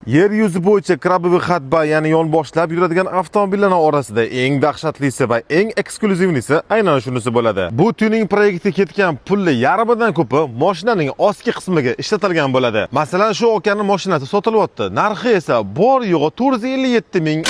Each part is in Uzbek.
Yer yuzi bo'yicha kraboviy xatba, ya'ni yonboshlab yuradigan avtomobillar orasida eng dahshatlisi va eng eksklyuzivnisi aynan shunisi bo'ladi. Bu tuning proyekti ketgan pulli yarmidan ko'pi mashinaning ostki qismiga ishlatilgan bo'ladi. Masalan, shu okaning mashinasi sotilyapti. Narxi esa bor yo'g'i 457 ming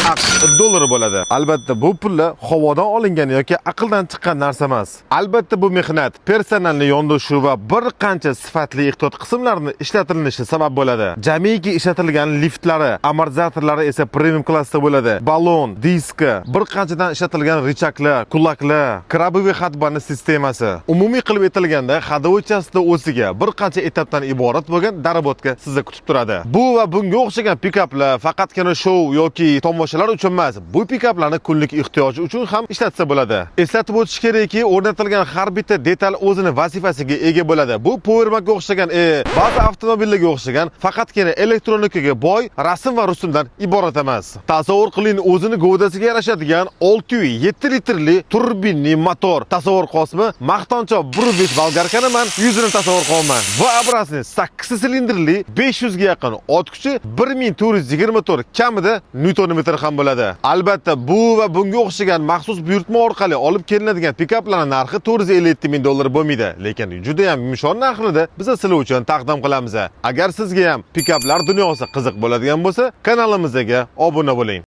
dollar bo'ladi. Albatta, bu pullar havodan olingan yoki aqldan chiqqan narsa emas. Albatta, bu mehnat, personalni yondashuv va bir qancha sifatli ehtiyot qismlarini ishlatilishi sabab bo'ladi. Jamiki ishlatilgan liftlari, amortizatorlari esa premium klassda bo'ladi. Balon, diska, bir qanchadan ishlatilgan richaklar, kulaklar, kraboviy xatbani sistemasi. Umumiy qilib aytilganda, haydovchasida o'ziga bir qancha etapdan iborat bo'lgan darobotga sizni kutib turadi. Bu va bunga o'xshagan pikaplar faqatgina shou yoki tomoshalar uchun emas, bu pikaplarni kunlik ehtiyoji uchun ham ishlatsa bo'ladi. Eslatib o'tish kerakki, o'rnatilgan har bitta detal o'zini vazifasiga ega bo'ladi. Bu powerbankga o'xshagan, ba'zi avtomobillarga o'xshagan faqatgina elektronikaga boy rasm va rusumdan iborat emas. Tasavvur qiling, o'zini g'o'dasiga yarashadigan 607 litrli turbinli motor. Tasavvur qilsizmi? Maqtanchoq 1.5 bolgarkani men yuzini tasavvur qilaman. Va abrasni 8 silindrli 500 ga yaqin ot kuchi 1424 kamida newton metr ham bo'ladi. Albatta, bu va bunga o'xshagan maxsus buyurtma orqali olib kelinadigan pikaplarning narxi 457 ming dollar bo'lmaydi, lekin juda ham yumshoq narxida biz sizlar uchun taqdim qilamiz. Agar sizga ham pikaplar dunyosi qiziq bo'ladigan bo'lsa, kanalimizga obuna bo'ling.